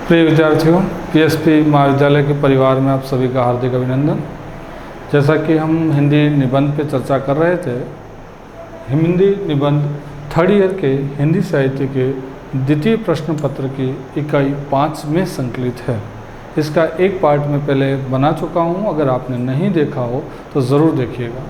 प्रिय विद्यार्थियों, पीएसपी महाविद्यालय के परिवार में आप सभी का हार्दिक अभिनंदन। जैसा कि हम हिंदी निबंध पे चर्चा कर रहे थे, हिंदी निबंध थर्ड ईयर के हिंदी साहित्य के द्वितीय प्रश्न पत्र की इकाई 5 में संकलित है। इसका एक पार्ट में पहले बना चुका हूँ, अगर आपने नहीं देखा हो तो ज़रूर देखिएगा।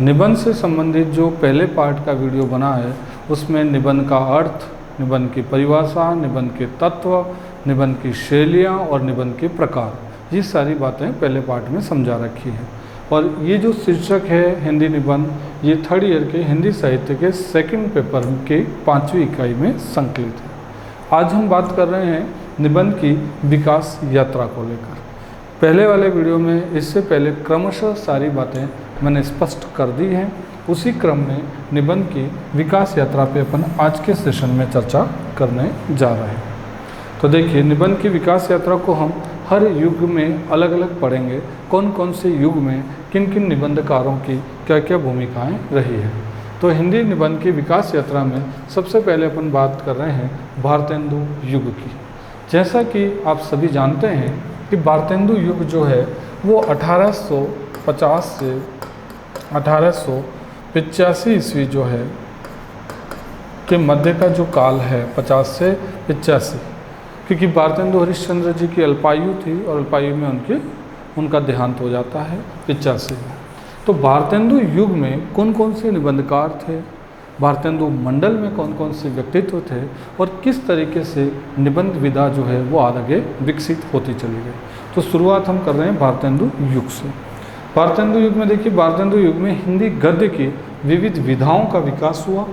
निबंध से संबंधित जो पहले पार्ट का वीडियो बना है उसमें निबंध का अर्थ, निबंध की परिभाषा, निबंध के तत्व, निबंध की शैलियाँ और निबंध के प्रकार, ये सारी बातें पहले पार्ट में समझा रखी हैं। और ये जो शीर्षक है हिंदी निबंध, ये थर्ड ईयर के हिंदी साहित्य के सेकंड पेपर के 5वीं इकाई में संकलित है। आज हम बात कर रहे हैं निबंध की विकास यात्रा को लेकर। पहले वाले वीडियो में इससे पहले क्रमशः सारी बातें मैंने स्पष्ट कर दी हैं। उसी क्रम में निबंध की विकास यात्रा पे अपन आज के सेशन में चर्चा करने जा रहे हैं। तो देखिए, निबंध की विकास यात्रा को हम हर युग में अलग अलग पढ़ेंगे। कौन कौन से युग में किन किन निबंधकारों की क्या क्या भूमिकाएं रही है। तो हिंदी निबंध की विकास यात्रा में सबसे पहले अपन बात कर रहे हैं भारतेंदु युग की। जैसा कि आप सभी जानते हैं कि भारतेंदु युग जो है वो 1850 से 1885 ईस्वी जो है के मध्य का जो काल है, 50 से 85, क्योंकि भारतेंदु हरिश्चंद्र जी की अल्पायु थी और अल्पायु में उनका देहांत हो जाता है 85 में। तो भारतेंदु युग में कौन कौन से निबंधकार थे, भारतेंदु मंडल में कौन कौन से व्यक्तित्व थे और किस तरीके से निबंध विधा जो है वो आगे विकसित होती चली गई। तो शुरुआत हम कर रहे हैं भारतेंदु युग से। भारतेंदु युग में देखिए, भारतेंदु युग में हिंदी गद्य की विविध विधाओं का विकास हुआ।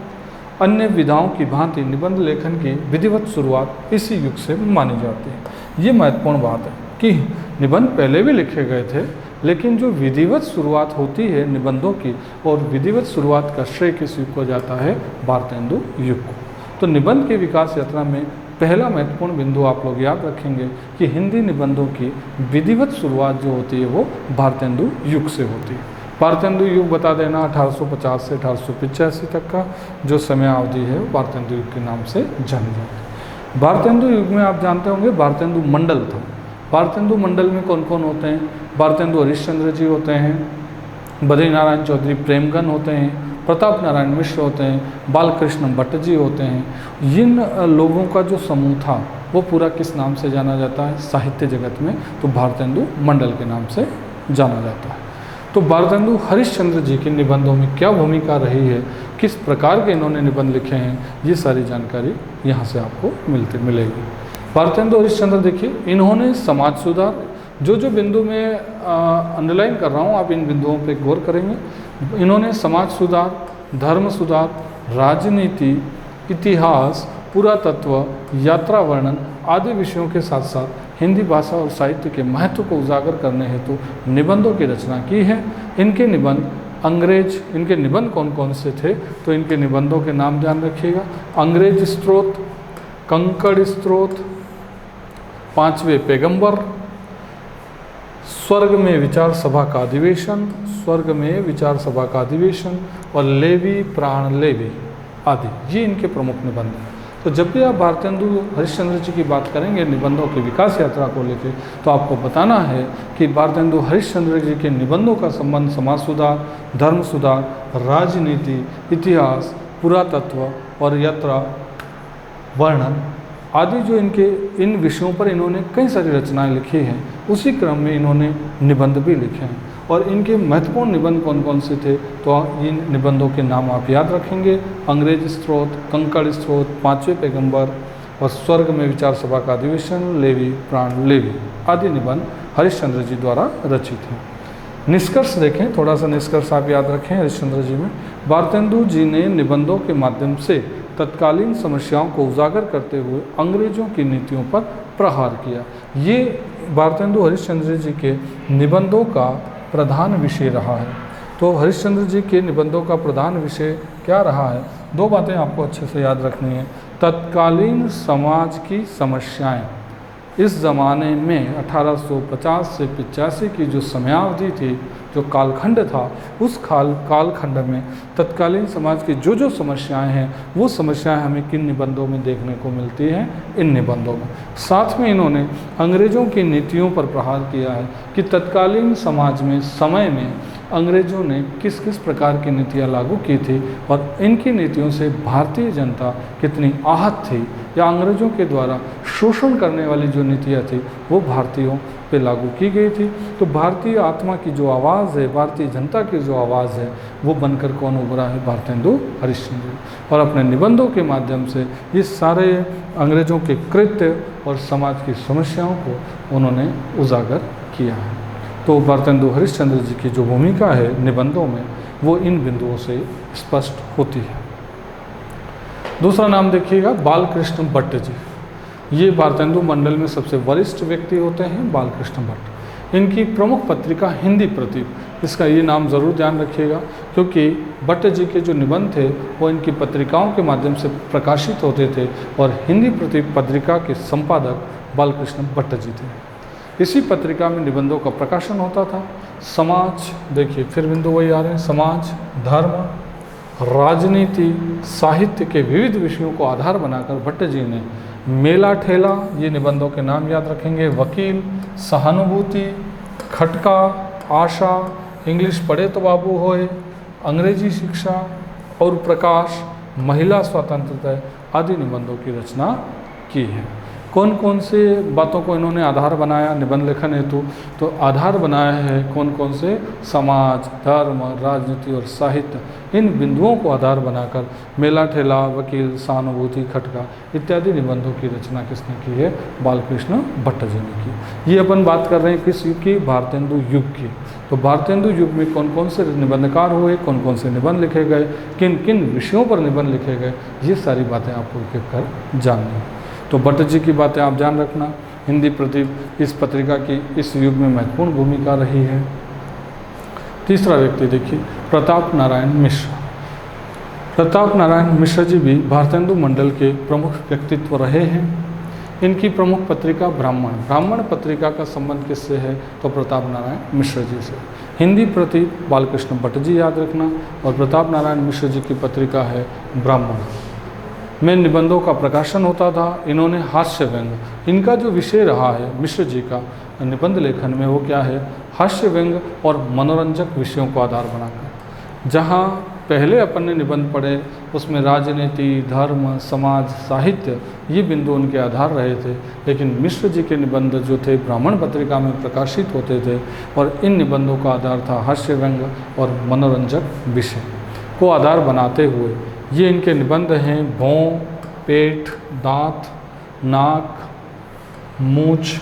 अन्य विधाओं की भांति निबंध लेखन की विधिवत शुरुआत इसी युग से मानी जाती है। ये महत्वपूर्ण बात है कि निबंध पहले भी लिखे गए थे, लेकिन जो विधिवत शुरुआत होती है निबंधों की, और विधिवत शुरुआत का श्रेय किस युग को जाता है, भारतेंदु युग को। तो निबंध की विकास यात्रा में पहला महत्वपूर्ण बिंदु आप लोग याद रखेंगे कि हिंदी निबंधों की विधिवत शुरुआत जो होती है वो भारतेंदु युग से होती है। भारतेंदु युग बता देना 1850 से 1885 तक का जो समय अवधि है वो भारतेंदु युग के नाम से जानी जाती है। भारतेंदु युग में आप जानते होंगे भारतेंदु मंडल था। भारतेंदु मंडल में कौन कौन होते हैं? भारतेंदु हरिश्चंद्र जी होते हैं, बद्रीनारायण चौधरी प्रेमगन होते हैं, प्रताप नारायण मिश्र होते हैं, बालकृष्ण भट्ट जी होते हैं। जिन लोगों का जो समूह था वो पूरा किस नाम से जाना जाता है साहित्य जगत में? तो भारतेंदु मंडल के नाम से जाना जाता है। तो भारतेंदु हरिश्चंद्र जी के निबंधों में क्या भूमिका रही है, किस प्रकार के इन्होंने निबंध लिखे हैं, ये सारी जानकारी यहाँ से आपको मिलेगी। भारतेंदु हरिश्चंद्र देखिए, इन्होंने समाज सुधार, जो बिंदु मैं अंडरलाइन कर रहा हूँ आप इन बिंदुओं पे गौर करेंगे। इन्होंने समाज सुधार, धर्म सुधार, राजनीति, इतिहास, पुरातत्व, यात्रा वर्णन आदि विषयों के साथ साथ हिंदी भाषा और साहित्य के महत्व को उजागर करने हेतु निबंधों की रचना की है। इनके निबंध कौन कौन से थे? तो इनके निबंधों के नाम ध्यान रखिएगा। अंग्रेज स्त्रोत, कंकड़ स्त्रोत, पांचवें पैगंबर, स्वर्ग में विचार सभा का अधिवेशन और लेवी प्राण लेवी आदि, ये इनके प्रमुख निबंध हैं। तो जब भी आप भारतेंदु हरिश्चंद्र जी की बात करेंगे निबंधों की विकास यात्रा को लेकर, तो आपको बताना है कि भारतेंदु हरिश्चंद्र जी के निबंधों का संबंध समाज सुधार, धर्म सुधार, राजनीति, इतिहास, पुरातत्व और यात्रा वर्णन आदि जो इन विषयों पर इन्होंने कई सारी रचनाएं लिखी हैं, उसी क्रम में इन्होंने निबंध भी लिखे हैं। और इनके महत्वपूर्ण निबंध कौन कौन से थे? तो इन निबंधों के नाम आप याद रखेंगे। अंग्रेज स्त्रोत, कंकड़ स्त्रोत, पांचवें पैगंबर और स्वर्ग में विचार सभा का अधिवेशन, लेवी प्राण लेवी आदि निबंध हरिश्चंद्र जी द्वारा रचित हैं। निष्कर्ष देखें, थोड़ा सा निष्कर्ष आप याद रखें हरिश्चंद्र जी में। भारतेंदु जी ने निबंधों के माध्यम से तत्कालीन समस्याओं को उजागर करते हुए अंग्रेजों की नीतियों पर प्रहार किया। ये भारतेंदु हरिश्चंद्र जी के निबंधों का प्रधान विषय रहा है। तो हरिश्चंद्र जी के निबंधों का प्रधान विषय क्या रहा है? दो बातें आपको अच्छे से याद रखनी है। तत्कालीन समाज की समस्याएं, इस ज़माने में 1850 से 85 की जो समयावधि थी, जो कालखंड था, उस कालखंड में तत्कालीन समाज की जो जो समस्याएं हैं वो समस्याएं हमें किन निबंधों में देखने को मिलती हैं, इन निबंधों में। साथ में इन्होंने अंग्रेज़ों की नीतियों पर प्रहार किया है कि तत्कालीन समाज में, समय में अंग्रेज़ों ने किस किस प्रकार की नीतियाँ लागू की थी और इनकी नीतियों से भारतीय जनता कितनी आहत थी, या अंग्रेज़ों के द्वारा शोषण करने वाली जो नीतियाँ थी वो भारतीयों पे लागू की गई थी। तो भारतीय आत्मा की जो आवाज़ है, भारतीय जनता की जो आवाज़ है, वो बनकर कौन उभरा है? भारतेंदु हरिश्चंद्र। और अपने निबंधों के माध्यम से ये सारे अंग्रेज़ों के कृत्य और समाज की समस्याओं को उन्होंने उजागर किया है। तो भारतेंदु हरिश्चंद्र जी की जो भूमिका है निबंधों में, वो इन बिंदुओं से स्पष्ट होती है। दूसरा नाम देखिएगा, बालकृष्ण भट्ट जी। ये भारतेंदु मंडल में सबसे वरिष्ठ व्यक्ति होते हैं, बालकृष्ण भट्ट। इनकी प्रमुख पत्रिका हिंदी प्रदीप, इसका ये नाम ज़रूर ध्यान रखिएगा, क्योंकि भट्ट जी के जो निबंध थे वो इनकी पत्रिकाओं के माध्यम से प्रकाशित होते थे और हिंदी प्रदीप पत्रिका के संपादक बालकृष्ण भट्ट जी थे। इसी पत्रिका में निबंधों का प्रकाशन होता था। समाज, देखिए फिर बिंदु वही आ रहे हैं, समाज, धर्म, राजनीति, साहित्य के विविध विषयों को आधार बनाकर भट्ट जी ने मेला ठेला, ये निबंधों के नाम याद रखेंगे, वकील, सहानुभूति, खटका, आशा, इंग्लिश पढ़े तो बाबू होए, अंग्रेजी शिक्षा और प्रकाश, महिला स्वतंत्रता आदि निबंधों की रचना की है। कौन कौन से बातों को इन्होंने आधार बनाया निबंध लेखन हेतु? तो आधार बनाया है कौन कौन से? समाज, धर्म, राजनीति और साहित्य, इन बिंदुओं को आधार बनाकर मेला ठेला, वकील, सहानुभूति, खटका इत्यादि निबंधों की रचना किसने की है? बालकृष्ण भट्ट जी ने की। ये अपन बात कर रहे हैं किस युग की? भारतेंदु युग की। तो भारतेंदु युग में कौन कौन से निबंधकार हुए, कौन कौन से निबंध लिखे गए, किन किन विषयों पर निबंध लिखे गए, ये सारी बातें आपको एक एक कर जाननी है। तो भट्ट जी की बातें आप ध्यान रखना। हिंदी प्रदीप इस पत्रिका की इस युग में महत्वपूर्ण भूमिका रही है। तीसरा व्यक्ति देखिए, प्रताप नारायण मिश्र। प्रताप नारायण मिश्र जी भी भारतेंदु मंडल के प्रमुख व्यक्तित्व रहे हैं। इनकी प्रमुख पत्रिका ब्राह्मण, ब्राह्मण पत्रिका का संबंध किससे है? तो प्रताप नारायण मिश्र जी से। हिंदी प्रदीप बालकृष्ण भट्ट जी याद रखना, और प्रताप नारायण मिश्र जी की पत्रिका है ब्राह्मण में निबंधों का प्रकाशन होता था। इन्होंने हास्य व्यंग, इनका जो विषय रहा है मिश्र जी का निबंध लेखन में, वो क्या है? हास्य व्यंग और मनोरंजक विषयों को आधार बनाकर। जहाँ पहले अपन ने निबंध पढ़े उसमें राजनीति, धर्म, समाज, साहित्य ये बिंदु उनके आधार रहे थे, लेकिन मिश्र जी के निबंध जो थे ब्राह्मण पत्रिका में प्रकाशित होते थे और इन निबंधों का आधार था हास्य व्यंग और मनोरंजक विषय को आधार बनाते हुए ये इनके निबंध हैं। भौं, पेट, दांत, नाक, मूछ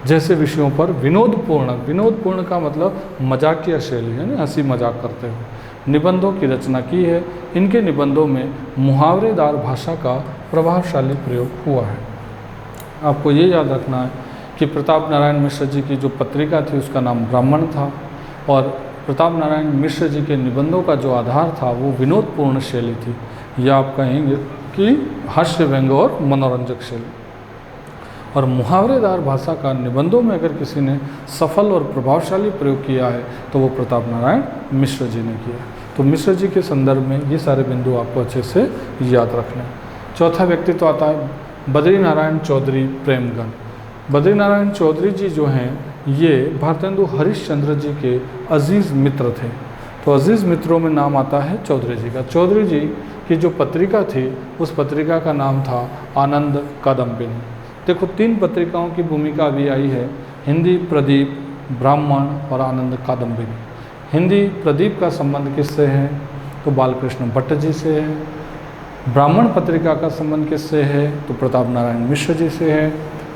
जैसे विषयों पर विनोदपूर्ण, विनोदपूर्ण का मतलब मजाकिया शैली है ना, हंसी मजाक करते हुए निबंधों की रचना की है। इनके निबंधों में मुहावरेदार भाषा का प्रभावशाली प्रयोग हुआ है। आपको ये याद रखना है कि प्रताप नारायण मिश्र जी की जो पत्रिका थी उसका नाम ब्राह्मण था, और प्रताप नारायण मिश्र जी के निबंधों का जो आधार था वो विनोदपूर्ण शैली थी, या आप कहेंगे कि हास्य व्यंग और मनोरंजक शैली। और मुहावरेदार भाषा का निबंधों में अगर किसी ने सफल और प्रभावशाली प्रयोग किया है तो वो प्रताप नारायण मिश्र जी ने किया। तो मिश्र जी के संदर्भ में ये सारे बिंदु आपको अच्छे से याद रखना है। चौथा व्यक्तित्व आता है बद्री नारायण चौधरी प्रेमगंज। बद्री नारायण चौधरी जी जो हैं ये भारतेंदु हरिश्चंद्र जी के अजीज़ मित्र थे। तो अजीज़ मित्रों में नाम आता है चौधरी जी का। चौधरी जी की जो पत्रिका थी उस पत्रिका का नाम था आनंद कादम्बिनी। देखो 3 पत्रिकाओं की भूमिका अभी आई है, हिंदी प्रदीप, ब्राह्मण और आनंद कादम्बिनी। हिंदी प्रदीप का संबंध किससे है? तो बालकृष्ण भट्ट जी से है। ब्राह्मण पत्रिका का संबंध किससे है? तो प्रताप नारायण मिश्र जी से है।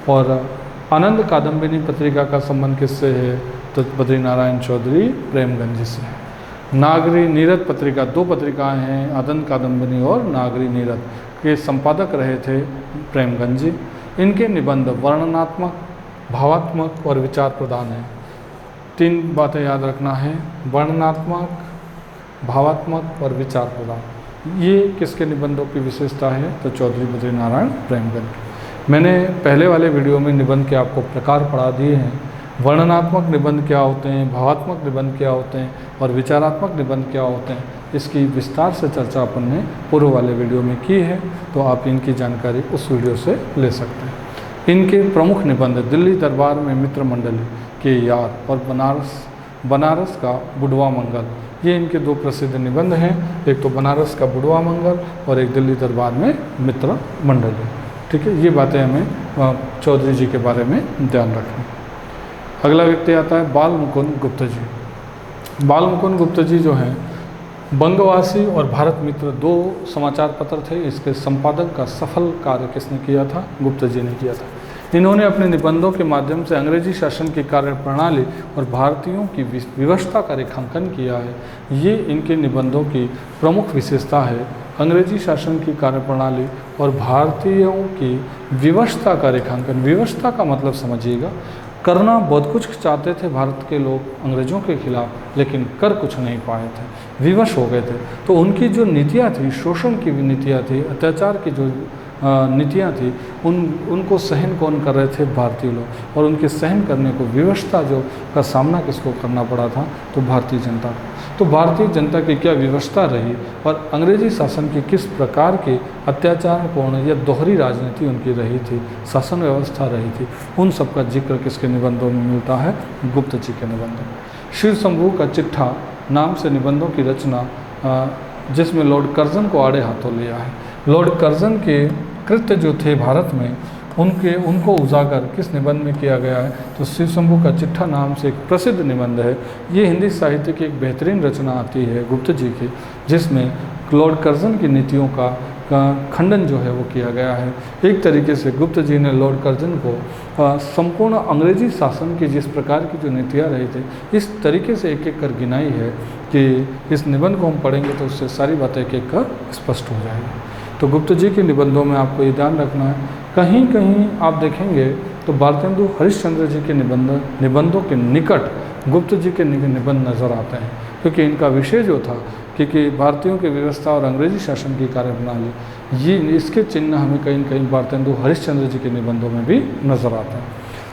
और आनंद कादम्बिनी पत्रिका का संबंध किससे है? तो बद्री नारायण चौधरी प्रेमगंज जी से है। नागरी नीरद पत्रिका, 2 पत्रिकाएं हैं, आनंद कादम्बिनी और नागरी नीरद के संपादक रहे थे प्रेमगंज जी। इनके निबंध वर्णनात्मक, भावात्मक और विचार प्रधान है। 3 बातें याद रखना है, वर्णनात्मक, भावात्मक और विचार प्रधान। ये किसके निबंधों की विशेषता है? तो चौधरी बद्री नारायण प्रेमगंज। मैंने पहले वाले वीडियो में निबंध के आपको प्रकार पढ़ा दिए हैं। वर्णनात्मक निबंध क्या होते हैं, भावात्मक निबंध क्या होते हैं और विचारात्मक निबंध क्या होते हैं, इसकी विस्तार से चर्चा अपन ने पूर्व वाले वीडियो में की है, तो आप इनकी जानकारी उस वीडियो से ले सकते हैं। इनके प्रमुख निबंध दिल्ली दरबार में मित्र मंडली के यार और बनारस का बुढ़वा मंगल, ये इनके दो प्रसिद्ध निबंध हैं। एक तो बनारस का बुढ़वा मंगल और एक दिल्ली दरबार में मित्र मंडली। ठीक है, ये बातें हमें चौधरी जी के बारे में ध्यान रखनी। अगला व्यक्ति आता है बाल मुकुंद गुप्त जी। बाल मुकुंद गुप्त जी जो हैं बंगवासी और भारत मित्र दो समाचार पत्र थे, इसके संपादक का सफल कार्य किसने किया था? गुप्त जी ने किया था। इन्होंने अपने निबंधों के माध्यम से अंग्रेजी शासन की कार्यप्रणाली और भारतीयों की विवशता का रेखांकन किया है। ये इनके निबंधों की प्रमुख विशेषता है। अंग्रेजी शासन की कार्यप्रणाली और भारतीयों की विवशता का रेखांकन। विवशता का मतलब समझिएगा, करना बहुत कुछ चाहते थे भारत के लोग अंग्रेज़ों के खिलाफ, लेकिन कर कुछ नहीं पाए थे, विवश हो गए थे। तो उनकी जो नीतियाँ थी, शोषण की नीतियाँ थी, अत्याचार की जो नीतियाँ थी, उनको सहन कौन कर रहे थे? भारतीय लोग। और उनके सहन करने को, विवशता जो का सामना किसको करना पड़ा था? तो भारतीय जनता को। तो भारतीय जनता की क्या विवशता रही और अंग्रेजी शासन की किस प्रकार की अत्याचारपूर्ण या दोहरी राजनीति उनकी रही थी, शासन व्यवस्था रही थी, उन सब का जिक्र किसके निबंधों में मिलता है? गुप्त जी के निबंधों में। शिव शंभू का चिट्ठा नाम से निबंधों की रचना, जिसमें लॉर्ड कर्जन को आड़े हाथों लिया है। लॉर्ड कर्जन के कृत्य जो थे भारत में, उनको उजागर किस निबंध में किया गया है? तो शिव शंभू का चिट्ठा नाम से एक प्रसिद्ध निबंध है। ये हिंदी साहित्य की एक बेहतरीन रचना आती है गुप्त जी की, जिसमें लॉर्ड कर्जन की नीतियों का खंडन जो है वो किया गया है। एक तरीके से गुप्त जी ने लॉर्ड कर्जन को संपूर्ण अंग्रेजी शासन की जिस प्रकार की जो नीतियाँ रही थी, इस तरीके से एक एक कर गिनाई है कि इस निबंध को हम पढ़ेंगे तो उससे सारी बातें एक एक कर स्पष्ट हो जाएगी। तो गुप्त जी के निबंधों में आपको ये ध्यान रखना है, कहीं कहीं आप देखेंगे तो भारतेंदु हरिश्चंद्र जी के निबंधों के निकट गुप्त जी के निबंध नज़र आते हैं, क्योंकि इनका विषय जो था कि भारतीयों की व्यवस्था और अंग्रेजी शासन की कार्यप्रणाली, ये इसके चिन्ह हमें कहीं कहीं भारतेंदु हरिश्चंद्र जी के निबंधों में भी नज़र आते हैं।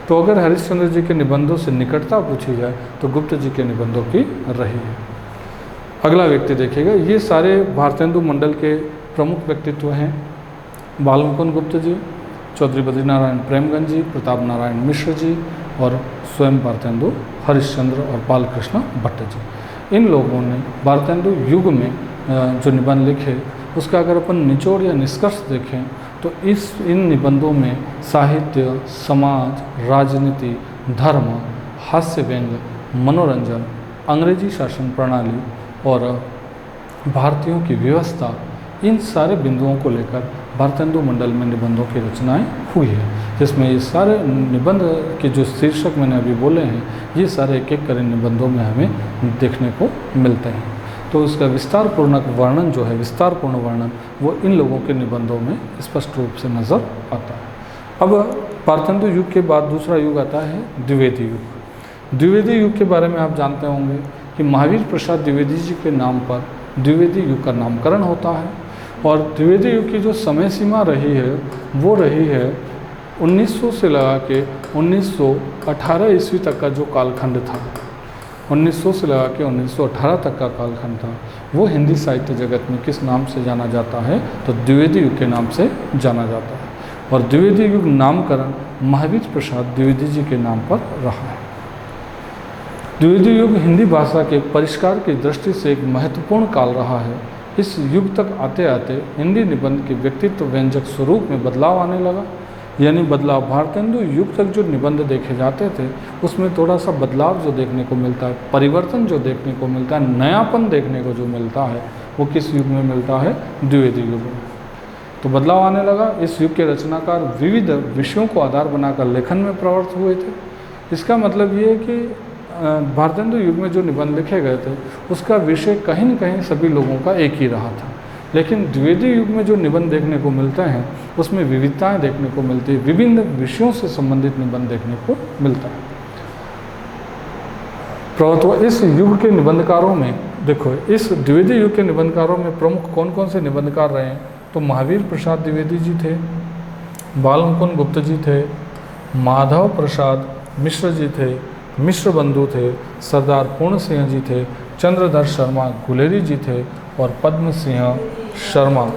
तो अगर हरिश्चंद्र जी के निबंधों से निकटता पूछी जाए तो गुप्त जी के निबंधों की रही है। अगला व्यक्ति देखिएगा, ये सारे भारतेंदु मंडल के प्रमुख व्यक्तित्व हैं। बाल मुकुंद गुप्त जी, चौधरी बद्रीनारायण प्रेमगंज जी, प्रताप नारायण मिश्र जी और स्वयं भारतेंदु हरिश्चंद्र और बालकृष्ण भट्ट जी। इन लोगों ने भारतेंदु युग में जो निबंध लिखे, उसका अगर अपन निचोड़ या निष्कर्ष देखें तो इन निबंधों में साहित्य, समाज, राजनीति, धर्म, हास्य व्यंग, मनोरंजन, अंग्रेजी शासन प्रणाली और भारतीयों की व्यवस्था, इन सारे बिंदुओं को लेकर भारतेंदु मंडल में निबंधों की रचनाएं हुई है, जिसमें ये सारे निबंध के जो शीर्षक मैंने अभी बोले हैं, ये सारे एक एक कर निबंधों में हमें देखने को मिलते हैं। तो उसका विस्तारपूर्ण वर्णन जो है, विस्तारपूर्ण वर्णन, वो इन लोगों के निबंधों में स्पष्ट रूप से नज़र आता है। अब भारतेंदु युग के बाद दूसरा युग आता है द्विवेदी युग। द्विवेदी युग के बारे में आप जानते होंगे कि महावीर प्रसाद द्विवेदी जी के नाम पर द्विवेदी युग का नामकरण होता है। और द्विवेदी युग की जो समय सीमा रही है वो रही है 1900 से लगा के 1918 ईस्वी तक का जो कालखंड था, 1900 से लगा के 1918 तक का कालखंड था, वो हिंदी साहित्य जगत में किस नाम से जाना जाता है? तो द्विवेदी युग के नाम से जाना जाता है। और द्विवेदी युग नामकरण महावीर प्रसाद द्विवेदी जी के नाम पर रहा है। द्विवेदी युग हिंदी भाषा के परिष्कार की दृष्टि से एक महत्वपूर्ण काल रहा है। इस युग तक आते आते हिंदी निबंध के व्यक्तित्व व्यंजक स्वरूप में बदलाव आने लगा, यानी बदलाव। भारतेंदु युग तक जो निबंध देखे जाते थे उसमें थोड़ा सा बदलाव जो देखने को मिलता है, परिवर्तन जो देखने को मिलता है, नयापन देखने को जो मिलता है, वो किस युग में मिलता है? द्विवेदी युग में। तो बदलाव आने लगा। इस युग के रचनाकार विविध विषयों को आधार बनाकर लेखन में प्रवृत्त हुए थे। इसका मतलब ये है कि भारतेंदु युग में जो निबंध लिखे गए थे उसका विषय कहीं न कहीं सभी लोगों का एक ही रहा था, लेकिन द्विवेदी युग में जो निबंध देखने को मिलते हैं उसमें विविधताएं देखने को मिलती है, विभिन्न विषयों से संबंधित निबंध देखने को मिलता है। प्रवत्व इस युग के निबंधकारों में देखो, इस द्विवेदी युग के निबंधकारों में प्रमुख कौन कौन से निबंधकार रहे हैं? तो महावीर प्रसाद द्विवेदी जी थे, बाल मुकुंद गुप्त जी थे, माधव प्रसाद मिश्र जी थे, मिश्र बंधु थे, सरदार पूर्ण सिंह जी थे, चंद्रधर शर्मा गुलेरी जी थे और पद्म सिंह शर्मा।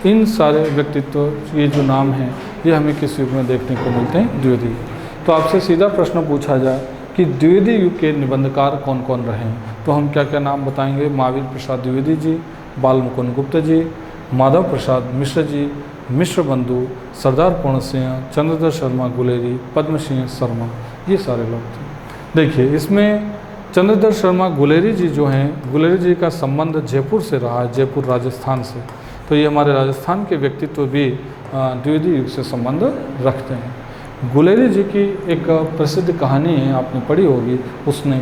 इन सारे व्यक्तित्व, ये जो नाम हैं, ये हमें किस युग में देखने को मिलते हैं? द्विवेदी युग। तो आपसे सीधा प्रश्न पूछा जाए कि द्विवेदी युग के निबंधकार कौन कौन रहे हैं, तो हम क्या क्या नाम बताएंगे? महावीर प्रसाद द्विवेदी जी, बाल मुकुंद गुप्त जी, माधव प्रसाद मिश्र जी, मिश्र बंधु, सरदार पूर्ण सिंह, चंद्रधर शर्मा गुलेरी, पद्म सिंह शर्मा, ये सारे लोग थे। देखिए, इसमें चंद्रधर शर्मा गुलेरी जी जो हैं, गुलेरी जी का संबंध जयपुर से रहा है, जयपुर राजस्थान से। तो ये हमारे राजस्थान के व्यक्तित्व भी द्विवेदी युग से संबंध रखते हैं। गुलेरी जी की एक प्रसिद्ध कहानी है, आपने पढ़ी होगी, उसने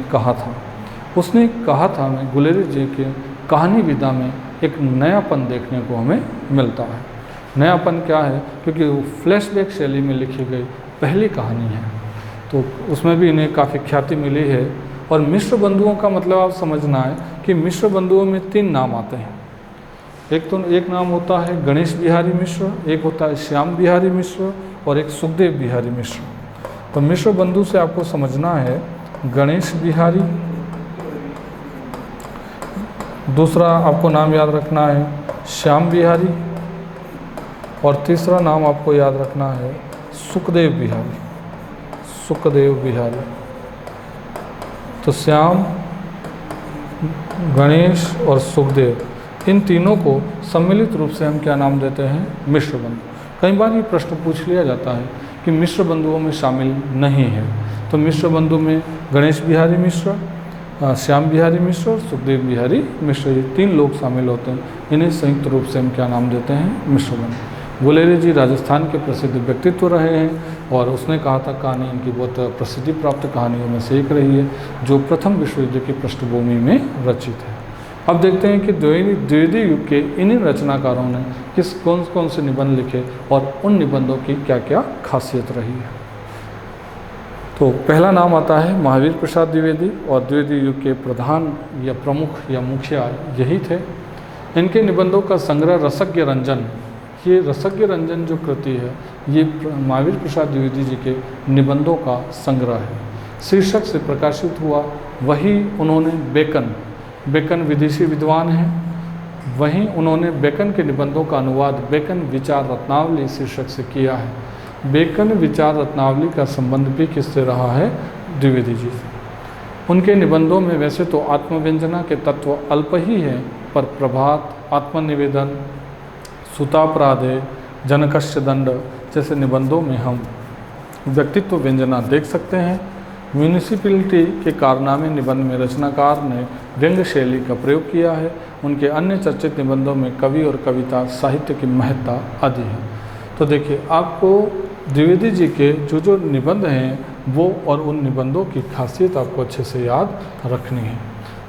कहा था में गुलेरी जी के कहानी विधा में एक नयापन देखने को हमें मिलता है। नयापन क्या है? क्योंकि वो फ्लैशबैक शैली में लिखी गई पहली कहानी है, तो उसमें भी इन्हें काफ़ी ख्याति मिली है। और मिश्र बंधुओं का मतलब आप समझना है कि मिश्र बंधुओं में 3 नाम आते हैं। एक नाम होता है गणेश बिहारी मिश्र, एक होता है श्याम बिहारी मिश्र और एक सुखदेव बिहारी मिश्र। तो मिश्र बंधु से आपको समझना है गणेश बिहारी, दूसरा आपको नाम याद रखना है श्याम बिहारी, और तीसरा नाम आपको याद रखना है सुखदेव बिहारी। तो श्याम, गणेश और सुखदेव, इन तीनों को सम्मिलित रूप से हम क्या नाम देते हैं? मिश्र बंधु। कई बार ये प्रश्न पूछ लिया जाता है कि मिश्र बंधुओं में शामिल नहीं है, तो मिश्र बंधु में गणेश बिहारी मिश्र, श्याम बिहारी मिश्र और सुखदेव बिहारी मिश्र, ये 3 लोग शामिल होते हैं। इन्हें संयुक्त रूप से हम क्या नाम देते हैं? मिश्र बंधु। गुलेरी जी राजस्थान के प्रसिद्ध व्यक्तित्व रहे हैं और उसने कहा था कहानी इनकी बहुत प्रसिद्धि प्राप्त कहानियों में से एक रही है, जो प्रथम विश्व युद्ध की पृष्ठभूमि में रचित है। अब देखते हैं कि द्विवेदी युग के इन्हीं रचनाकारों ने कौन कौन से निबंध लिखे और उन निबंधों की क्या क्या खासियत रही है। तो पहला नाम आता है महावीर प्रसाद द्विवेदी, और द्विवेदी युग के प्रधान या प्रमुख या मुखिया यही थे। इनके निबंधों का संग्रह रसज्ञ रंजन, ये रसज्ञ रंजन जो कृति है, ये महावीर प्रसाद द्विवेदी जी के निबंधों का संग्रह है। शीर्षक से प्रकाशित हुआ। वही उन्होंने बेकन विदेशी विद्वान हैं, वहीं उन्होंने बेकन के निबंधों का अनुवाद बेकन विचार रत्नावली शीर्षक से किया है। बेकन विचार रत्नावली का संबंध भी किससे रहा है? द्विवेदी जी से। उनके निबंधों में वैसे तो आत्मव्यंजना के तत्व अल्प ही हैं, पर प्रभात, आत्मनिवेदन, सुतापराधे, जनकस्य दंड जैसे निबंधों में हम व्यक्तित्व व्यंजना देख सकते हैं। म्यूनिसिपैलिटी के कारनामे निबंध में रचनाकार ने व्यंग्य शैली का प्रयोग किया है। उनके अन्य चर्चित निबंधों में कवि और कविता साहित्य की महत्ता आदि है। तो देखिए, आपको द्विवेदी जी के जो निबंध हैं वो और उन निबंधों की खासियत आपको अच्छे से याद रखनी है।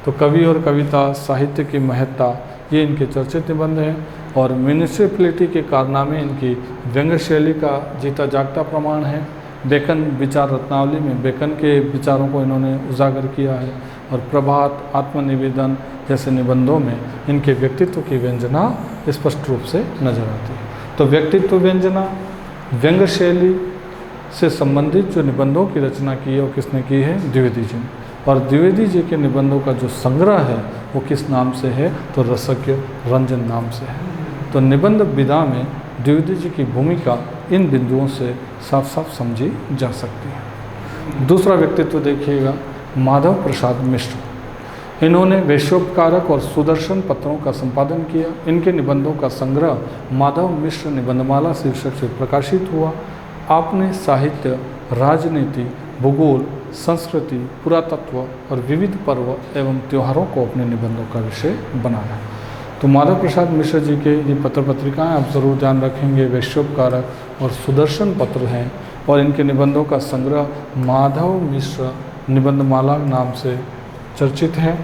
तो कवि और कविता साहित्य की महत्ता, ये इनके चर्चित निबंध हैं। और म्यूनिसिपैलिटी के कारनामे इनकी व्यंग्य शैली का जीता जागता प्रमाण है। बेकन विचार रत्नावली में बेकन के विचारों को इन्होंने उजागर किया है। और प्रभात, आत्मनिवेदन जैसे निबंधों में इनके व्यक्तित्व की व्यंजना स्पष्ट रूप से नजर आती है। तो व्यक्तित्व व्यंजना, व्यंग्य शैली से संबंधित जो निबंधों की रचना की है वो किसने की है? द्विवेदी जी ने। और द्विवेदी जी के निबंधों का जो संग्रह है वो किस नाम से है? तो रसज्ञ रंजन नाम से है। तो निबंध विधा में द्विवेदी जी की भूमिका इन बिंदुओं से साफ साफ समझी जा सकती है। दूसरा व्यक्तित्व देखिएगा, माधव प्रसाद मिश्र। इन्होंने वैश्योपकारक और सुदर्शन पत्रों का संपादन किया। इनके निबंधों का संग्रह माधव मिश्र निबंधमाला शीर्षक से प्रकाशित हुआ। आपने साहित्य, राजनीति, भूगोल, संस्कृति, पुरातत्व और विविध पर्व एवं त्योहारों को अपने निबंधों का विषय बनाया। तो माधव प्रसाद मिश्र जी के ये पत्र पत्रिकाएं आप ज़रूर ध्यान रखेंगे, वैश्योपकारक और सुदर्शन पत्र हैं। और इनके निबंधों का संग्रह माधव मिश्र निबंधमाला नाम से चर्चित है।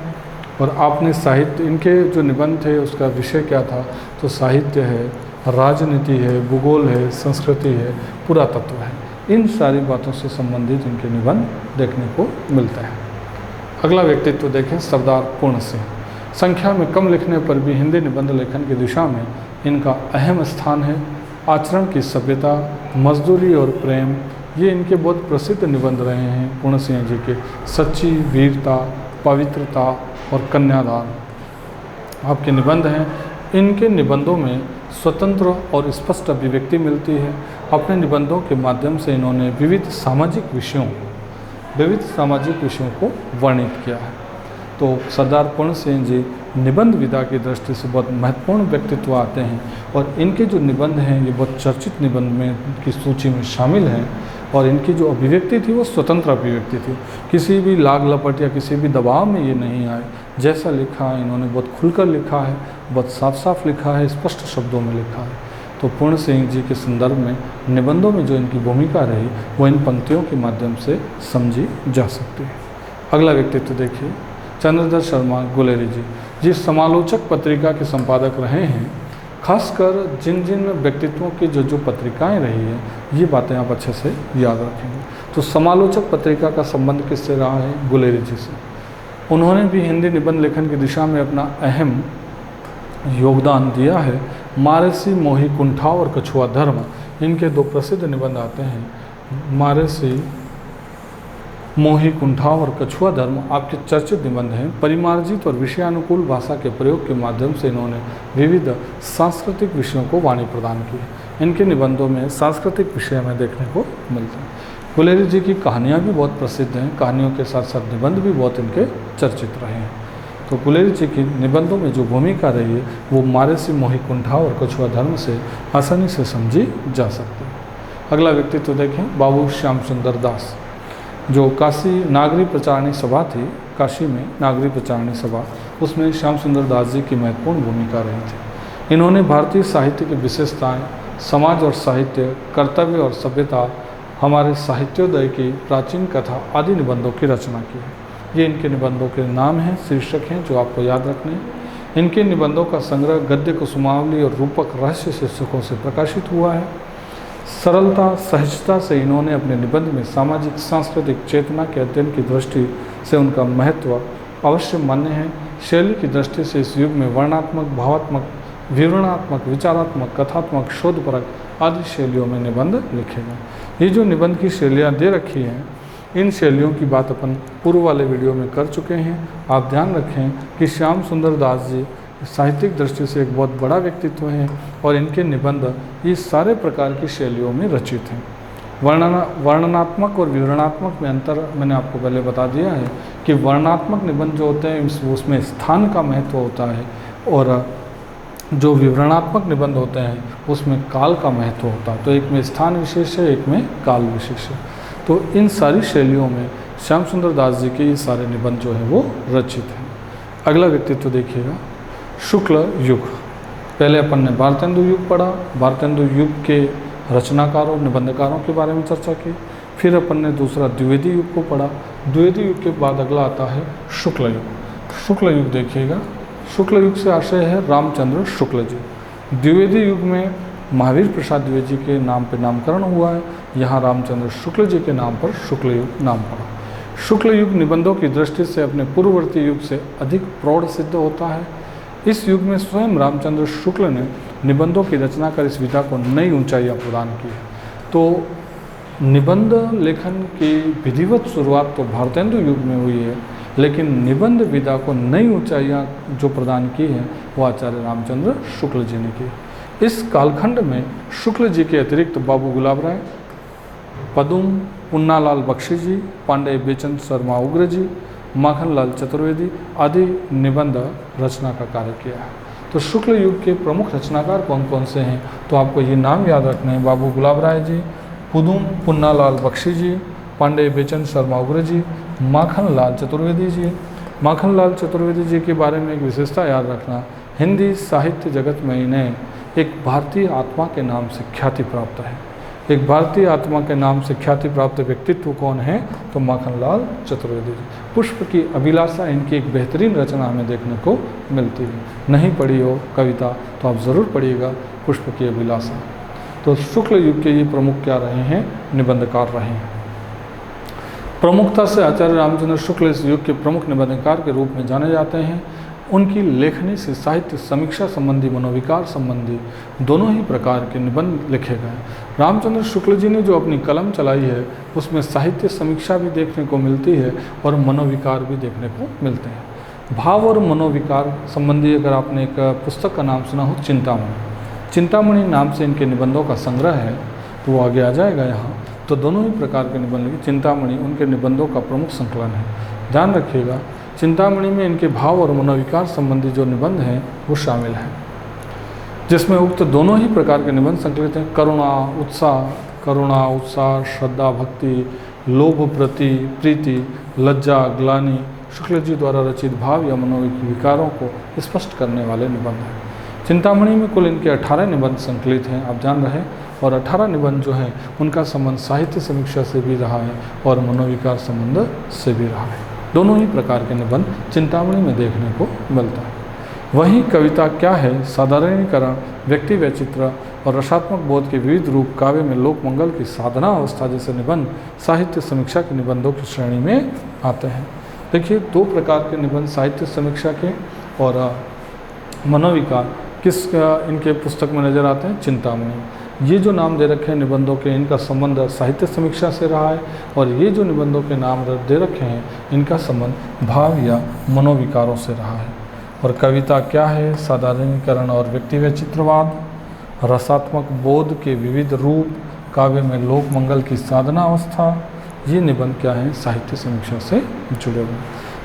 और आपने साहित्य, इनके जो निबंध थे उसका विषय क्या था? तो साहित्य है, राजनीति है, भूगोल है, संस्कृति है, पुरातत्व है। इन सारी बातों से संबंधित इनके निबंध देखने को मिलता है। अगला व्यक्तित्व देखें, सरदार पूर्ण सिंह। संख्या में कम लिखने पर भी हिंदी निबंध लेखन की दिशा में इनका अहम स्थान है। आचरण की सभ्यता, मजदूरी और प्रेम, ये इनके बहुत प्रसिद्ध निबंध रहे हैं पूर्ण सिंह जी के। सच्ची वीरता, पवित्रता और कन्यादान आपके निबंध हैं। इनके निबंधों में स्वतंत्र और स्पष्ट अभिव्यक्ति मिलती है। अपने निबंधों के माध्यम से इन्होंने विविध सामाजिक विषयों को वर्णित किया है। तो सरदार पूर्ण सिंह जी निबंध विधा की दृष्टि से बहुत महत्वपूर्ण व्यक्तित्व आते हैं और इनके जो निबंध हैं ये बहुत चर्चित निबंध में की सूची में शामिल हैं। और इनकी जो अभिव्यक्ति थी वो स्वतंत्र अभिव्यक्ति थी, किसी भी लाग लपट या किसी भी दबाव में ये नहीं आए। जैसा लिखा है इन्होंने बहुत खुलकर लिखा है, बहुत साफ साफ लिखा है, स्पष्ट शब्दों में लिखा है। तो पूर्ण सिंह जी के संदर्भ में निबंधों में जो इनकी भूमिका रही वो इन पंक्तियों के माध्यम से समझी जा सकती है। अगला व्यक्तित्व देखिए, चंद्रधर शर्मा गुलेरी जी। जिस समालोचक पत्रिका के संपादक रहे हैं, खासकर जिन जिन व्यक्तित्वों की जो पत्रिकाएं रही है ये बातें आप अच्छे से याद रखेंगे। तो समालोचक पत्रिका का संबंध किससे रहा है? गुलेरी जी से। उन्होंने भी हिंदी निबंध लेखन की दिशा में अपना अहम योगदान दिया है। मारेसी, मोही कुंठा और कछुआ धर्म इनके दो प्रसिद्ध निबंध आते हैं। मारेसी, मोही कुंठा और कछुआ धर्म आपके चर्चित निबंध हैं। परिमार्जित और विषयानुकूल भाषा के प्रयोग के माध्यम से इन्होंने विविध सांस्कृतिक विषयों को वाणी प्रदान की है। इनके निबंधों में सांस्कृतिक विषय में देखने को मिलते हैं। गुलेरी जी की कहानियाँ भी बहुत प्रसिद्ध हैं, कहानियों के साथ साथ निबंध भी बहुत इनके चर्चित रहे हैं। तो गुलेरी जी की निबंधों में जो भूमिका रही है वो मारेसी, मोही कुंठा और कछुआ धर्म से आसानी से समझी जा सकती है। अगला व्यक्तित्व देखें, बाबू श्याम सुंदर दास, जो काशी नागरी प्रचारणी सभा थी, काशी में नागरी प्रचारणी सभा, उसमें श्याम सुंदर दास जी की महत्वपूर्ण भूमिका रही थी। इन्होंने भारतीय साहित्य की विशेषताएं, समाज और साहित्य, कर्तव्य और सभ्यता, हमारे साहित्योदय की प्राचीन कथा आदि निबंधों की रचना की है। ये इनके निबंधों के नाम हैं, शीर्षक हैं जो आपको याद रखने हैं। इनके निबंधों का संग्रह गद्य कुसुमावली और रूपक रहस्य शीर्षकों से प्रकाशित हुआ है। सरलता, सहजता से इन्होंने अपने निबंध में सामाजिक सांस्कृतिक चेतना के अध्ययन की दृष्टि से उनका महत्व अवश्य मान्य है। शैली की दृष्टि से इस युग में वर्णात्मक, भावात्मक, विवरणात्मक, विचारात्मक, कथात्मक, शोधपरक आदि शैलियों में निबंध लिखे गए। ये जो निबंध की शैलियाँ दे रखी हैं, इन शैलियों की बात अपन पूर्व वाले वीडियो में कर चुके हैं। आप ध्यान रखें कि श्याम सुंदर दास जी साहित्यिक दृष्टि से एक बहुत बड़ा व्यक्तित्व हैं और इनके निबंध इस सारे प्रकार की शैलियों में रचित हैं। वर्णनात्मक और विवरणात्मक में अंतर मैंने आपको पहले बता दिया है कि वर्णनात्मक निबंध जो होते हैं उसमें स्थान का महत्व होता है और जो विवरणात्मक निबंध होते हैं उसमें काल का महत्व होता है। तो एक में स्थान विशेष है, एक में काल विशेष है। तो इन सारी शैलियों में श्याम सुंदर दास जी के ये सारे निबंध जो हैं वो रचित हैं। अगला व्यक्तित्व देखिएगा, शुक्ल युग। पहले अपन ने भारतेंदु युग पढ़ा, भारतेंदु युग के रचनाकारों, निबंधकारों के बारे में चर्चा की। फिर अपन ने दूसरा द्विवेदी युग को पढ़ा। द्विवेदी युग के बाद अगला आता है शुक्ल युग। शुक्ल युग देखिएगा, शुक्ल युग से आशय है रामचंद्र शुक्ल जी। द्विवेदी युग में महावीर प्रसाद द्विवेदी जी के नाम पर नामकरण हुआ है, यहाँ रामचंद्र शुक्ल जी के नाम पर शुक्ल युग नाम पड़ा। शुक्ल युग निबंधों की दृष्टि से अपने पूर्ववर्ती युग से अधिक प्रौढ़ सिद्ध होता है। इस युग में स्वयं रामचंद्र शुक्ल ने निबंधों की रचना कर इस विधा को नई ऊंचाइयां प्रदान की है। तो निबंध लेखन की विधिवत शुरुआत तो भारतेंदु युग में हुई है, लेकिन निबंध विधा को नई ऊंचाइयां जो प्रदान की हैं वो आचार्य रामचंद्र शुक्ल जी ने की। इस कालखंड में शुक्ल जी के अतिरिक्त बाबू गुलाब राय, पदुम, पुन्नालाल बख्शी जी, पांडे बेचंद शर्मा उग्र जी, माखनलाल चतुर्वेदी आदि निबंध रचना का कार्य किया है। तो शुक्ल युग के प्रमुख रचनाकार कौन कौन से हैं, तो आपको ये नाम याद रखने हैं, बाबू गुलाब राय जी, पुदुम पुन्नालाल बख्शी जी, पांडे बेचंद शर्मा उग्र जी, माखनलाल चतुर्वेदी जी। माखनलाल चतुर्वेदी जी के बारे में एक विशेषता याद रखना, हिंदी साहित्य जगत में इन्हें एक भारतीय आत्मा के नाम से ख्याति प्राप्त है। एक भारतीय आत्मा के नाम से ख्याति प्राप्त व्यक्तित्व कौन है, तो माखनलाल चतुर्वेदी जी। पुष्प की अभिलाषा इनकी एक बेहतरीन रचना हमें देखने को मिलती है। नहीं पढ़ी हो कविता तो आप ज़रूर पढ़िएगा पुष्प की अभिलाषा। तो शुक्ल युग के ये प्रमुख क्या रहे हैं, निबंधकार रहे हैं। प्रमुखता से आचार्य रामचंद्र शुक्ल इस युग के प्रमुख निबंधकार के रूप में जाने जाते हैं। उनकी लेखनी से साहित्य समीक्षा संबंधी, मनोविकार संबंधी दोनों ही प्रकार के निबंध लिखे गए। रामचंद्र शुक्ल जी ने जो अपनी कलम चलाई है उसमें साहित्य समीक्षा भी देखने को मिलती है और मनोविकार भी देखने को मिलते हैं। भाव और मनोविकार संबंधी अगर आपने एक पुस्तक का नाम सुना हो, चिंतामणि नाम से इनके निबंधों का संग्रह है, तो वो आगे आ जाएगा यहाँ। तो दोनों ही प्रकार के निबंध लिखे। चिंतामणि उनके निबंधों का प्रमुख संकलन है। ध्यान रखिएगा, चिंतामणि में इनके भाव और मनोविकार संबंधी जो निबंध हैं वो शामिल हैं, जिसमें उक्त दोनों ही प्रकार के निबंध संकलित हैं। करुणा, उत्साह, श्रद्धा, भक्ति, लोभ, प्रीति, लज्जा, ग्लानि, शुक्ल जी द्वारा रचित भाव या मनोविकारों को स्पष्ट करने वाले निबंध हैं। चिंतामणि में कुल इनके 18 निबंध संकलित हैं, आप जान रहे, और 18 निबंध जो हैं उनका संबंध साहित्य समीक्षा से भी रहा है और मनोविकार संबंध से भी रहा है। दोनों ही प्रकार के निबंध चिंतामणि में देखने को मिलता है। वहीं कविता क्या है, साधारणीकरण, व्यक्ति वैचित्र और रसात्मक बोध के विविध रूप काव्य में लोक मंगल की साधना अवस्था जैसे निबंध साहित्य समीक्षा के निबंधों की श्रेणी में आते हैं। देखिए, 2 प्रकार के निबंध साहित्य समीक्षा के और मनोविकार किस इनके पुस्तक में नज़र आते हैं, चिंतामणि। ये जो नाम दे रखे हैं निबंधों के, इनका संबंध साहित्य समीक्षा से रहा है, और ये जो निबंधों के नाम दे रखे हैं इनका संबंध भाव या मनोविकारों से रहा है। और कविता क्या है, साधारणीकरण और व्यक्ति वैचित्रवाद, रसात्मक बोध के विविध रूप, काव्य में लोक मंगल की साधना अवस्था, ये निबंध क्या है, साहित्य समीक्षा से जुड़े हुए।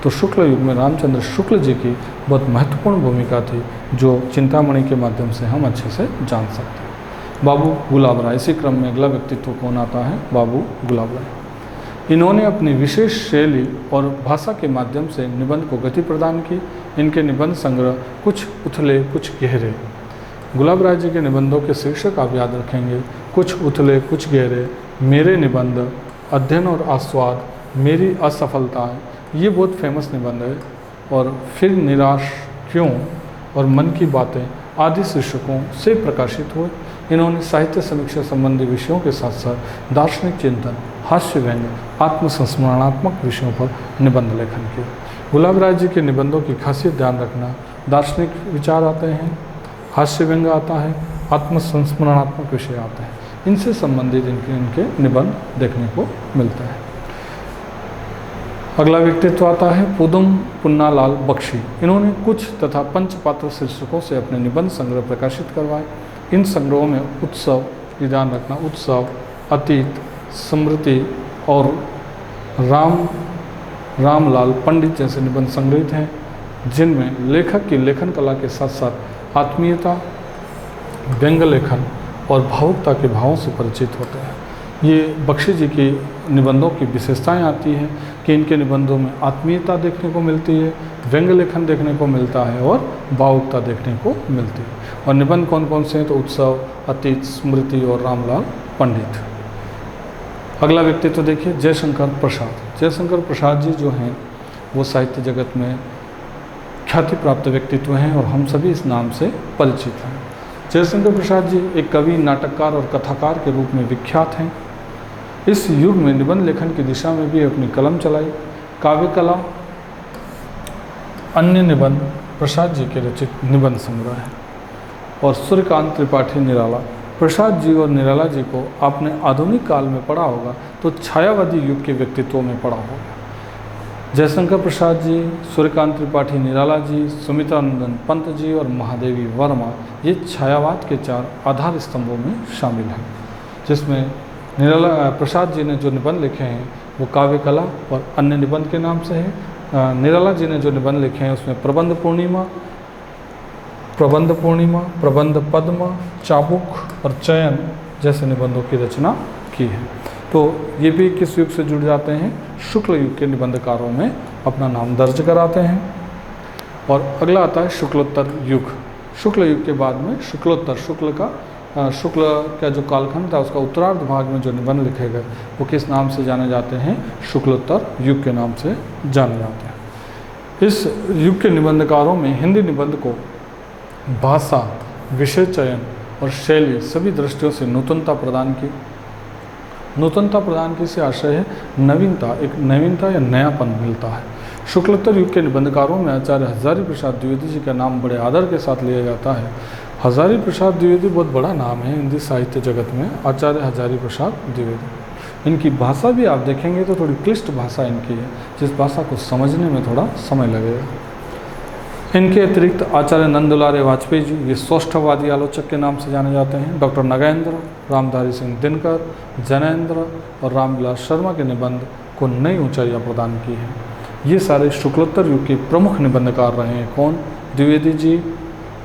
तो शुक्ल युग में रामचंद्र शुक्ल जी की बहुत महत्वपूर्ण भूमिका थी, जो चिंतामणि के माध्यम से हम अच्छे से जान सकते हैं। बाबू गुलाब राय, इसी क्रम में अगला व्यक्तित्व कौन आता है, बाबू गुलाब राय। इन्होंने अपनी विशेष शैली और भाषा के माध्यम से निबंध को गति प्रदान की। इनके निबंध संग्रह कुछ उथले कुछ गहरे। गुलाब राय जी के निबंधों के शीर्षक आप याद रखेंगे, कुछ उथले कुछ गहरे, मेरे निबंध, अध्ययन और आस्वाद, मेरी असफलताएं, ये बहुत फेमस निबंध है। और फिर निराश क्यों और मन की बातें आदि शीर्षकों से प्रकाशित हुए। इन्होंने साहित्य समीक्षा संबंधी विषयों के साथ साथ दार्शनिक चिंतन, हास्य व्यंग्य, आत्मसंस्मरणात्मक विषयों पर निबंध लेखन किया। गुलाब राय जी के निबंधों की खासियत ध्यान रखना, दार्शनिक विचार आते हैं, हास्य व्यंग्य आता है, आत्मसंस्मरणात्मक विषय आते हैं, इनसे संबंधित इनके निबंध देखने को मिलता है। अगला व्यक्तित्व आता है पुदम पुन्नालाल बख्शी। इन्होंने कुछ तथा पंचपात्र शीर्षकों से अपने निबंध संग्रह प्रकाशित करवाए। इन संग्रहों में उत्सव, ये ध्यान रखना, उत्सव, अतीत, स्मृति और रामलाल पंडित जैसे निबंध संग्रहित हैं, जिनमें लेखक की लेखन कला के साथ साथ आत्मीयता, व्यंग्य लेखन और भावुकता के भावों से परिचित होते हैं। ये बख्शी जी की निबंधों की विशेषताएं आती हैं कि इनके निबंधों में आत्मीयता देखने को मिलती है, व्यंग्य लेखन देखने को मिलता है और भावुकता देखने को मिलती है। और निबंध कौन कौन से हैं, तो उत्सव, अतीत, स्मृति और रामलाल पंडित। अगला व्यक्तित्व देखिए, जयशंकर प्रसाद। जयशंकर प्रसाद जी जो हैं वो साहित्य जगत में ख्याति प्राप्त व्यक्तित्व हैं और हम सभी इस नाम से परिचित हैं। जयशंकर प्रसाद जी एक कवि, नाटककार और कथाकार के रूप में विख्यात हैं। इस युग में निबंध लेखन की दिशा में भी अपनी कलम चलाई। काव्य कला, अन्य निबंध प्रसाद जी के रचित निबंध संग्रह है। और सूर्यकांत त्रिपाठी निराला। प्रसाद जी और निराला जी को आपने आधुनिक काल में पढ़ा होगा तो छायावादी युग के व्यक्तित्वों में पढ़ा होगा। जयशंकर प्रसाद जी, सूर्यकांत त्रिपाठी निराला जी, सुमित्रानंदन पंत जी और महादेवी वर्मा, ये छायावाद के 4 आधार स्तंभों में शामिल हैं। जिसमें प्रसाद जी ने जो निबंध लिखे हैं वो काव्य कला और अन्य निबंध के नाम से है। निराला जी ने जो निबंध लिखे हैं उसमें प्रबंध पूर्णिमा, प्रबंध पद्म, चाबुक और चयन जैसे निबंधों की रचना की है। तो ये भी किस युग से जुड़ जाते हैं, शुक्ल युग के निबंधकारों में अपना नाम दर्ज कराते हैं। और अगला आता है शुक्लोत्तर युग। शुक्ल युग के बाद में शुक्लोत्तर, शुक्ल का जो कालखंड था उसका उत्तरार्ध भाग में जो निबंध लिखे गए वो किस नाम से जाने जाते हैं, शुक्लोत्तर युग के नाम से जाने जाते हैं। इस युग के निबंधकारों में हिंदी निबंध को भाषा, विषय चयन और शैली सभी दृष्टियों से नूतनता प्रदान की। नूतनता प्रदान की से आशय है नवीनता, एक नवीनता या नयापन मिलता है। शुक्लोत्तर युग के निबंधकारों में आचार्य हजारी प्रसाद द्विवेदी जी का नाम बड़े आदर के साथ लिया जाता है। हजारी प्रसाद द्विवेदी बहुत बड़ा नाम है हिंदी साहित्य जगत में, आचार्य हजारी प्रसाद द्विवेदी। इनकी भाषा भी आप देखेंगे तो थोड़ी क्लिष्ट भाषा इनकी है, जिस भाषा को समझने में थोड़ा समय लगेगा। इनके अतिरिक्त आचार्य नंदुलारे वाजपेयी जी, ये सौष्ठववादी आलोचक के नाम से जाने जाते हैं। डॉक्टर नगेंद्र, रामधारी सिंह दिनकर, जैनेन्द्र और रामविलास शर्मा के निबंध को नई ऊंचाइयां प्रदान की हैं। ये सारे शुक्लोत्तर युग के प्रमुख निबंधकार रहे हैं। कौन? द्विवेदी जी,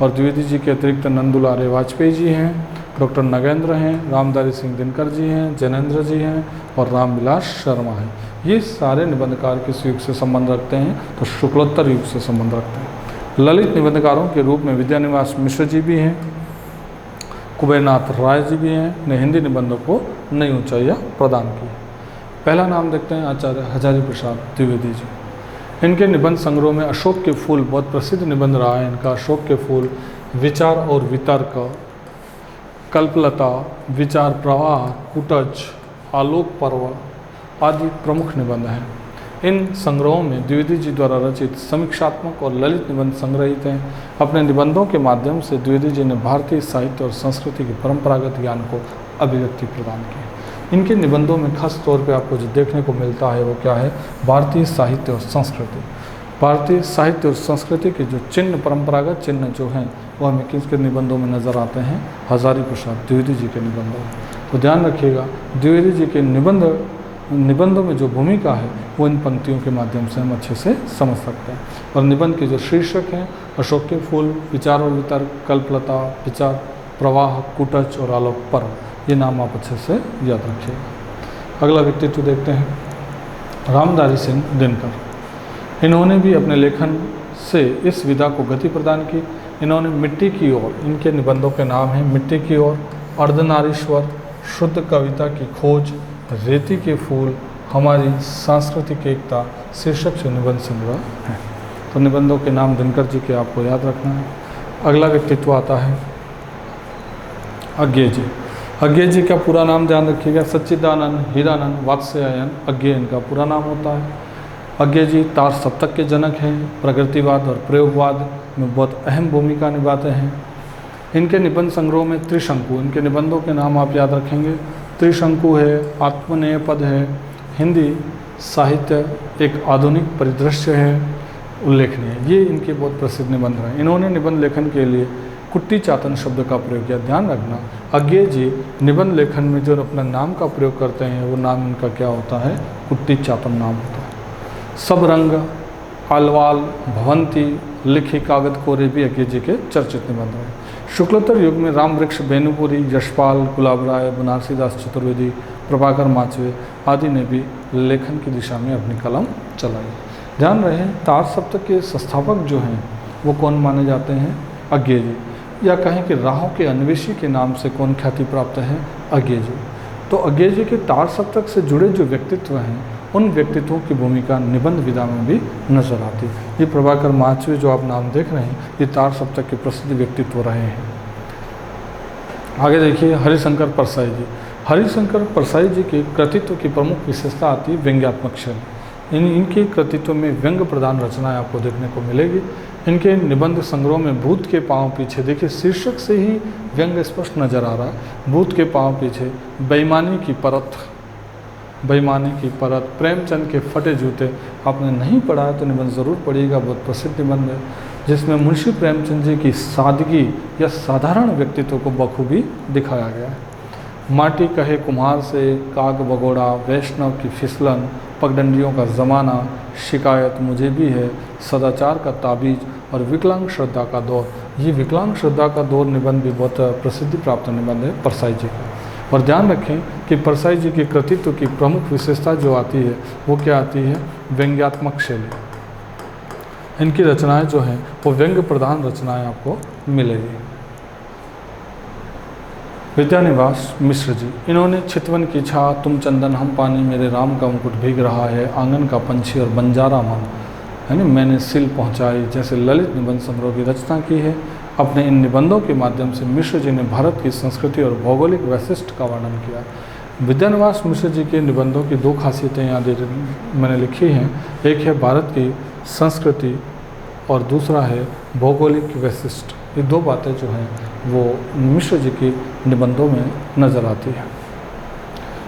और द्विवेदी जी के अतिरिक्त नंदुलारे वाजपेयी जी हैं, डॉक्टर नगेंद्र हैं, रामधारी सिंह दिनकर जी हैं, जैनेन्द्र जी हैं और रामविलास शर्मा हैं। ये सारे निबंधकार किस युग से संबंध रखते हैं? तो शुक्लोत्तर युग से संबंध रखते हैं। ललित निबंधकारों के रूप में विद्यानिवास मिश्र जी भी हैं, कुबेरनाथ राय जी भी हैं, ने हिंदी निबंधों को नई ऊंचाइयां प्रदान की। पहला नाम देखते हैं आचार्य हजारी प्रसाद द्विवेदी जी। इनके निबंध संग्रह में अशोक के फूल बहुत प्रसिद्ध निबंध रहा है इनका। अशोक के फूल, विचार और वितर्क, कल्पलता, विचार प्रवाह, कुटज, आलोक पर्व आदि प्रमुख निबंध हैं। इन संग्रहों में द्विवेदी जी द्वारा रचित समीक्षात्मक और ललित निबंध संग्रहित हैं। अपने निबंधों के माध्यम से द्विवेदी जी ने भारतीय साहित्य और संस्कृति के परंपरागत ज्ञान को अभिव्यक्ति प्रदान की। इनके निबंधों में खास तौर पे आपको जो देखने को मिलता है वो क्या है? भारतीय साहित्य और संस्कृति। भारतीय साहित्य और संस्कृति के जो चिन्ह, परंपरागत चिन्ह जो हैं, वो हमें किसके निबंधों में नज़र आते हैं? हजारी प्रसाद द्विवेदी जी के निबंधों में। तो ध्यान रखिएगा, द्विवेदी जी के निबंधों में जो भूमिका है वो इन पंक्तियों के माध्यम से हम अच्छे से समझ सकते हैं। और निबंध के जो शीर्षक हैं, अशोक के फूल, विचार और वितर्क, कल्पलता, विचार प्रवाह, कुटच और आलोक पर्व, ये नाम आप अच्छे से याद रखिएगा। अगला व्यक्तित्व देखते हैं, रामधारी सिंह दिनकर। इन्होंने भी अपने लेखन से इस विधा को गति प्रदान की। इन्होंने मिट्टी की ओर, इनके निबंधों के नाम हैं मिट्टी की ओर, अर्धनारीश्वर, शुद्ध कविता की खोज, रेती के फूल, हमारी सांस्कृतिक एकता शीर्षक से निबंध संग्रह हैं। तो निबंधों के नाम दिनकर जी के आपको याद रखना है। अगला व्यक्तित्व आता है अज्ञे जी। अज्ञे जी का पूरा नाम ध्यान रखिएगा, सच्चिदानंद हीरानंद वात्स्यायन अज्ञे इनका पूरा नाम होता है। अज्ञे जी तार सप्तक के जनक हैं, प्रगतिवाद और प्रयोगवाद में बहुत अहम भूमिका निभाते हैं। इनके निबंध संग्रह में त्रिशंकु, इनके निबंधों के नाम आप याद रखेंगे, त्रिशंकु है, आत्मनेय पद है, हिंदी साहित्य एक आधुनिक परिदृश्य है, उल्लेखनीय। ये इनके बहुत प्रसिद्ध निबंध हैं। इन्होंने निबंध लेखन के लिए कुट्टी चातन शब्द का प्रयोग किया। ध्यान रखना, अज्ञे जी निबंध लेखन में जो अपना नाम का प्रयोग करते हैं वो नाम इनका क्या होता है? कुट्टी चातन नाम होता है। सब रंग, आलवाल, भवंती, लिखी कागज कोरे भी अज्ञे जी के चर्चित निबंध हैं। शुक्लोत्तर युग में राम वृक्ष बेनुपुरी, यशपाल, गुलाब राय, बनारसी दास चतुर्वेदी, प्रभाकर माचवे आदि ने भी लेखन की दिशा में अपनी कलम चलाई। ध्यान रहे, तार सप्तक के संस्थापक जो हैं वो कौन माने जाते हैं? अज्ञे जी, या कहें कि राहों के अन्वेषी के नाम से कौन ख्याति प्राप्त है? अज्ञे जी। तो अज्ञे जी के तार सप्तक से जुड़े जो व्यक्तित्व हैं उन व्यक्तित्वों की भूमिका निबंध विधा में भी नजर आती है। ये प्रभाकर माचवे जो आप नाम देख रहे हैं, ये तार सप्तक के प्रसिद्ध व्यक्तित्व रहे हैं। आगे देखिए हरिशंकर परसाई जी। हरिशंकर परसाई जी के कृतित्व की प्रमुख विशेषता आती है व्यंग्यात्मक शैली। इनके कृतित्व में व्यंग्य प्रधान रचनाएं आपको देखने को मिलेगी। इनके निबंध संग्रह में भूत के पांव पीछे, देखिए शीर्षक से ही व्यंग्य स्पष्ट नजर आ रहा है। भूत के पांव पीछे, बेईमानी की परत, बेईमानी की परत, प्रेमचंद के फटे जूते। आपने नहीं पढ़ा है तो निबंध ज़रूर पढ़िएगा, बहुत प्रसिद्ध निबंध है, जिसमें मुंशी प्रेमचंद जी की सादगी या साधारण व्यक्तित्व को बखूबी दिखाया गया है। माटी कहे कुम्हार से, काग बगोड़ा, वैष्णव की फिसलन, पगडंडियों का ज़माना, शिकायत मुझे भी है, सदाचार का ताबीज और विकलांग श्रद्धा का दौर। ये विकलांग श्रद्धा का दौर निबंध भी बहुत प्रसिद्धि प्राप्त निबंध है परसाई जी का। और ध्यान रखें कि परसाई जी के कृतित्व की प्रमुख विशेषता जो आती है वो क्या आती है? व्यंग्यात्मक शैली। इनकी रचनाएं जो हैं वो व्यंग्य प्रधान रचनाएं आपको मिलेगी। विद्यानिवास मिश्र जी, इन्होंने चितवन की छा, तुम चंदन हम पानी, मेरे राम का मुकुट भीग रहा है, आंगन का पंछी और बंजारा मन, है ना, मैंने सिल पहुंचाई जैसे ललित निबंध संग्रह की रचना की है। अपने इन निबंधों के माध्यम से मिश्र जी ने भारत की संस्कृति और भौगोलिक वैशिष्ट का वर्णन किया। विद्यानिवास मिश्र जी के निबंधों की दो खासियतें यहाँ मैंने लिखी हैं। एक है भारत की संस्कृति और दूसरा है भौगोलिक वैशिष्ट। ये दो बातें जो हैं वो मिश्र जी की निबंधों में नज़र आती है।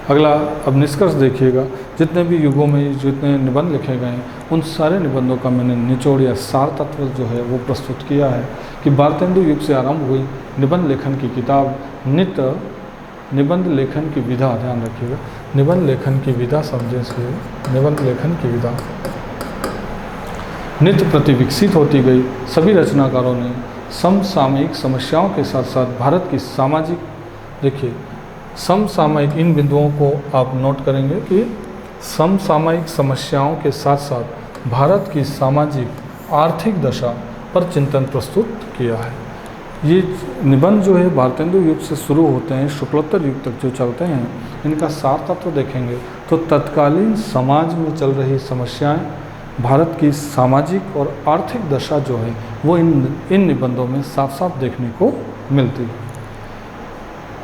अगला अब निष्कर्ष देखिएगा, जितने भी युगों में जितने निबंध लिखे गए हैं उन सारे निबंधों का मैंने निचोड़ या सार तत्व जो है वो प्रस्तुत किया है कि भारतेंदु युग से आरंभ हुई निबंध लेखन की किताब नित्य निबंध लेखन की विधा, ध्यान रखिएगा, निबंध लेखन की विधा समझे से निबंध लेखन की विधा नित्य प्रति विकसित होती गई। सभी रचनाकारों ने समसामयिक समस्याओं के साथ साथ भारत की सामाजिक, देखिए समसामयिक, इन बिंदुओं को आप नोट करेंगे कि समसामयिक समस्याओं के साथ साथ भारत की सामाजिक आर्थिक दशा पर चिंतन प्रस्तुत किया है। ये निबंध जो है भारतेंदु युग से शुरू होते हैं, शुक्लोत्तर युग तक जो चलते हैं, इनका सार तत्व देखेंगे तो तत्कालीन समाज में चल रही समस्याएं, भारत की सामाजिक और आर्थिक दशा जो है वो इन निबंधों में साफ साफ देखने को मिलती है।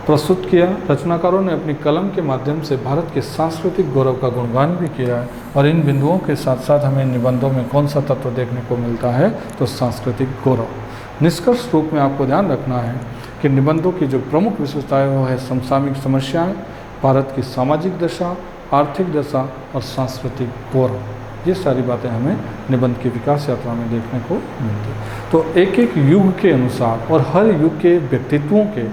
प्रस्तुत किया, रचनाकारों ने अपनी कलम के माध्यम से भारत के सांस्कृतिक गौरव का गुणगान भी किया है। और इन बिंदुओं के साथ साथ हमें निबंधों में कौन सा तत्व देखने को मिलता है, तो सांस्कृतिक गौरव। निष्कर्ष रूप में आपको ध्यान रखना है कि निबंधों की जो प्रमुख विशेषताएं वो है समसामयिक समस्याएं, भारत की सामाजिक दशा, आर्थिक दशा और सांस्कृतिक गौरव। ये सारी बातें हमें निबंध की विकास यात्रा में देखने को मिलती है। तो एक एक युग के अनुसार और हर युग के व्यक्तित्वों के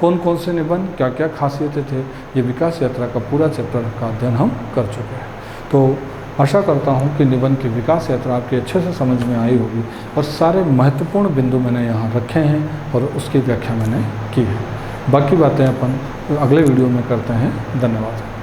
कौन कौन से निबंध, क्या क्या खासियतें थे, ये विकास यात्रा का पूरा चैप्टर का अध्ययन हम कर चुके हैं। तो आशा करता हूँ कि निबंध की विकास यात्रा आपकी अच्छे से समझ में आई होगी और सारे महत्वपूर्ण बिंदु मैंने यहाँ रखे हैं और उसकी व्याख्या मैंने की है। बाकी बातें अपन अगले वीडियो में करते हैं। धन्यवाद।